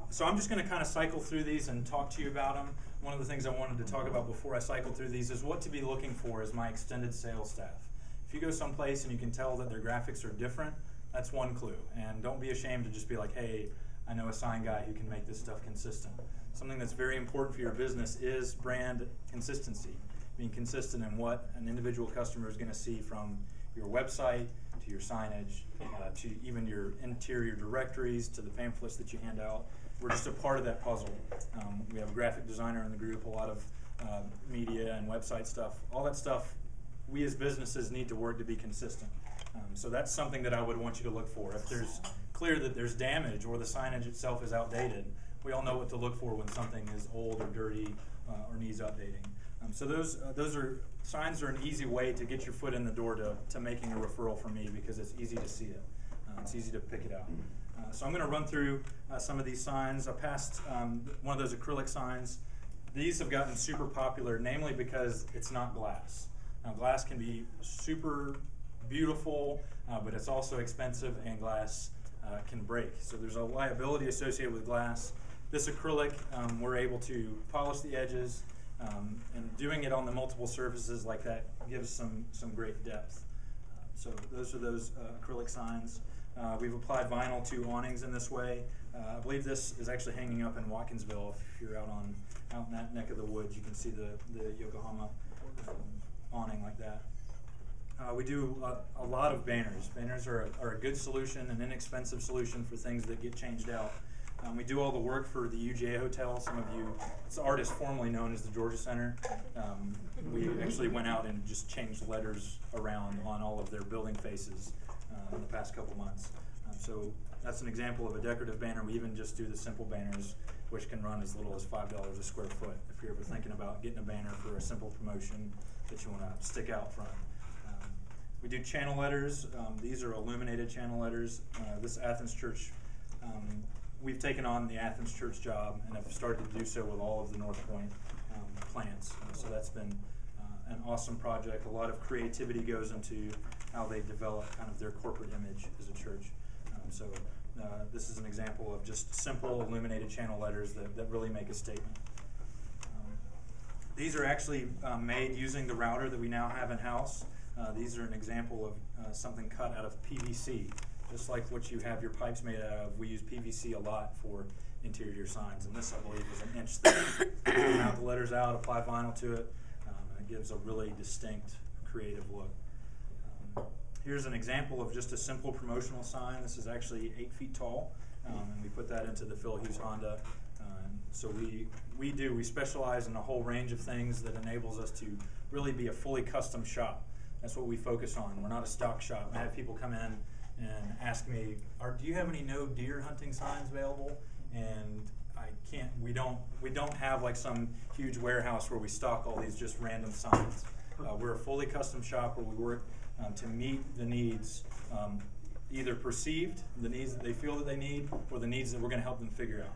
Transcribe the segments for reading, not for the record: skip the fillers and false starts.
So I'm just going to kind of cycle through these and talk to you about them. One of the things I wanted to talk about before I cycle through these is what to be looking for as my extended sales staff. If you go someplace and you can tell that their graphics are different, that's one clue. And don't be ashamed to just be like, hey, I know a sign guy who can make this stuff consistent. Something that's very important for your business is brand consistency. Being consistent in what an individual customer is going to see from your website, to your signage, to even your interior directories, to the pamphlets that you hand out. We're just a part of that puzzle. We have a graphic designer in the group, a lot of media and website stuff. All that stuff, we as businesses need to work to be consistent. So that's something that I would want you to look for. If there's clear that there's damage or the signage itself is outdated, we all know what to look for when something is old or dirty or needs updating. So those signs are an easy way to get your foot in the door to making a referral from me, because it's easy to see it. It's easy to pick it out. So I'm going to run through some of these signs. I passed one of those acrylic signs. These have gotten super popular, namely because it's not glass. Now, glass can be super beautiful, but it's also expensive, and glass can break. So there's a liability associated with glass. This acrylic, we're able to polish the edges, and doing it on the multiple surfaces like that gives some great depth. So those are those acrylic signs. We've applied vinyl to awnings in this way. I believe this is actually hanging up in Watkinsville. If you're out in that neck of the woods, you can see the Yokohama awning like that. We do a lot of banners. Banners are a good solution, an inexpensive solution for things that get changed out. We do all the work for the UGA Hotel. Some of you, it's the artist formerly known as the Georgia Center. We actually went out and just changed letters around on all of their building faces in the past couple months. So that's an example of a decorative banner. We even just do the simple banners, which can run as little as $5 a square foot if you're ever thinking about getting a banner for a simple promotion that you want to stick out front. We do channel letters. These are illuminated channel letters. This Athens church, we've taken on the Athens church job and have started to do so with all of the North Point plants. So that's been an awesome project. A lot of creativity goes into how they develop kind of their corporate image as a church. So this is an example of just simple illuminated channel letters that really make a statement. These are actually made using the router that we now have in-house. These are an example of something cut out of PVC. Just like what you have your pipes made out of, we use PVC a lot for interior signs. And this, I believe, is an inch thick. Mount the letters out, apply vinyl to it, and it gives a really distinct, creative look. Here's an example of just a simple promotional sign. This is actually 8 feet tall, and we put that into the Phil Hughes Honda. So we specialize in a whole range of things that enables us to really be a fully custom shop. That's what we focus on. We're not a stock shop. I have people come in and ask me, do you have any no deer hunting signs available? And I can't, we don't have like some huge warehouse where we stock all these just random signs. We're a fully custom shop where we work to meet the needs, either perceived, the needs that they feel that they need, or the needs that we're going to help them figure out.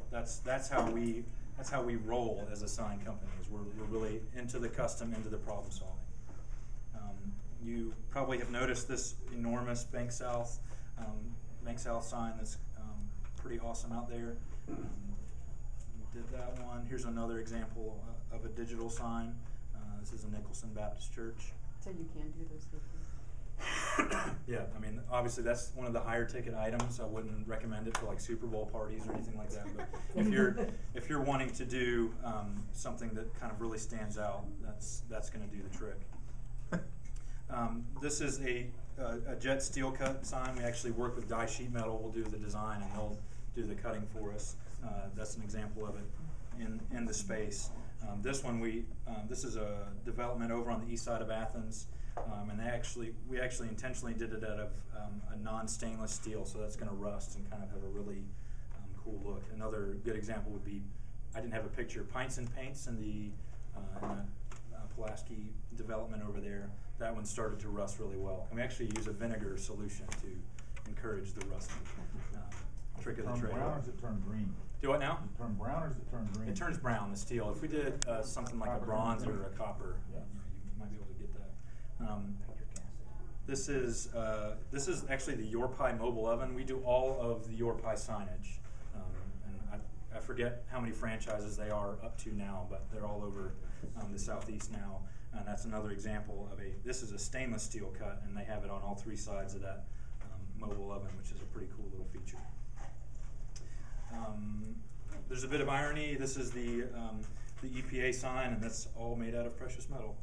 That's how we roll as a sign company. Is we're really into the custom, into the problem solving. You probably have noticed this enormous Bank South sign that's pretty awesome out there. Did that one. Here's another example of a digital sign. This is a Nicholson Baptist Church. So you can do those things? Yeah, I mean, obviously that's one of the higher ticket items. I wouldn't recommend it for like Super Bowl parties or anything like that. But if you're wanting to do something that kind of really stands out, that's going to do the trick. This is a jet steel cut sign. We actually work with dye sheet metal. We'll do the design and they'll do the cutting for us. That's an example of it in the space. This one this is a development over on the east side of Athens, and we actually intentionally did it out of a non-stainless steel, so that's going to rust and kind of have a really cool look. Another good example would be, I didn't have a picture, Pints and Paints in the Pulaski development over there. That one started to rust really well, and we actually use a vinegar solution to encourage the rusting. Trick of the trade. Turn brown or does it turn green? Do what now? Does it turn brown or does it turn green? It turns brown, the steel. If we did something like Copper a bronze green. or a copper, Yeah. you might be able to get that. This is actually the Your Pie mobile oven. We do all of the Your Pie signage. forget how many franchises they are up to now, but they're all over the Southeast now. And that's another example of this is a stainless steel cut, and they have it on all 3 sides of that mobile oven, which is a pretty cool little feature. There's a bit of irony. This is the EPA sign, and that's all made out of precious metal.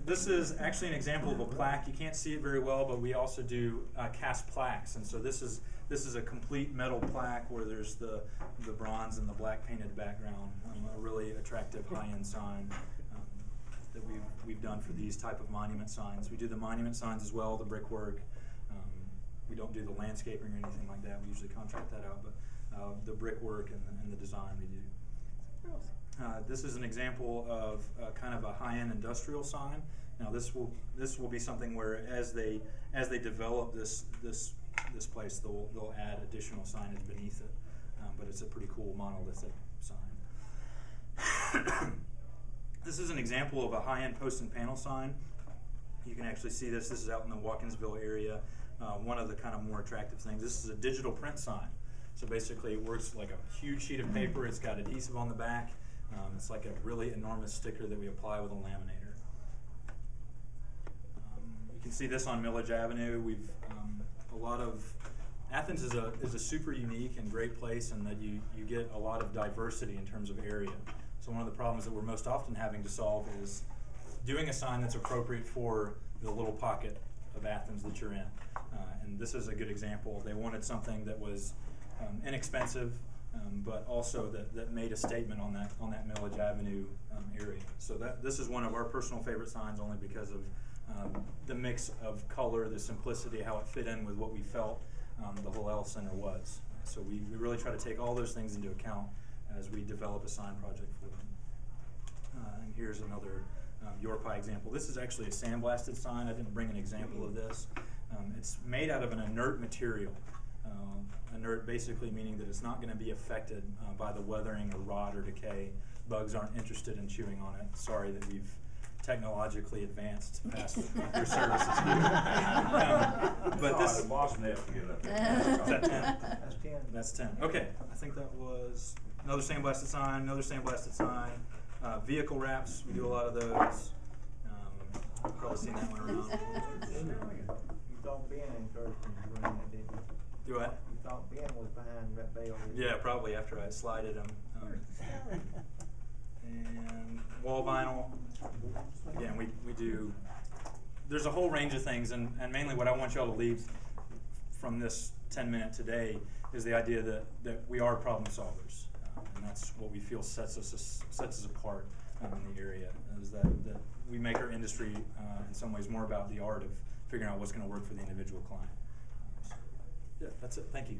This is actually an example of a plaque. You can't see it very well, but we also do cast plaques, and so this is a complete metal plaque where there's the bronze and the black painted background. A really attractive high-end sign that we've done for these type of monument signs. We do the monument signs as well, the brickwork. We don't do the landscaping or anything like that. We usually contract that out, but the brickwork and the design we do. This is an example of kind of a high-end industrial sign. Now this will be something where as they develop this place, they'll add additional signage beneath it. But it's a pretty cool monolithic sign. This is an example of a high-end post and panel sign. You can actually see this. This is out in the Watkinsville area. One of the kind of more attractive things. This is a digital print sign. So basically it works like a huge sheet of paper. It's got adhesive on the back. It's like a really enormous sticker that we apply with a laminator. You can see this on Millage Avenue. We've Athens is a super unique and great place in that you get a lot of diversity in terms of area. So one of the problems that we're most often having to solve is doing a sign that's appropriate for the little pocket of Athens that you're in. And this is a good example. They wanted something that was inexpensive, but also that made a statement on that Millage Avenue area. So this is one of our personal favorite signs, only because of the mix of color, the simplicity, how it fit in with what we felt the Hillel Center was. So we really try to take all those things into account as we develop a sign project for them. And here's another Your Pie example. This is actually a sandblasted sign. I didn't bring an example of this. It's made out of an inert material. Inert basically meaning that it's not going to be affected by the weathering or rot or decay. Bugs aren't interested in chewing on it. Sorry that we've technologically advanced past your services here. But this. The boss needs to get up there. Is that 10? That's 10. That's 10. Okay, I think that was another sandblasted sign, another sandblasted sign. Vehicle wraps, we do a lot of those. You've probably seen that one around. You thought Ben encouraged him to run that, didn't you? Do what? You thought Ben was behind that bail. Yeah, probably after I slided them. And wall vinyl. Again, we do. There's a whole range of things, and mainly what I want y'all to leave from this 10-minute today is the idea that we are problem solvers, and that's what we feel sets us apart in the area. Is that we make our industry in some ways more about the art of figuring out what's going to work for the individual client. Yeah, that's it. Thank you.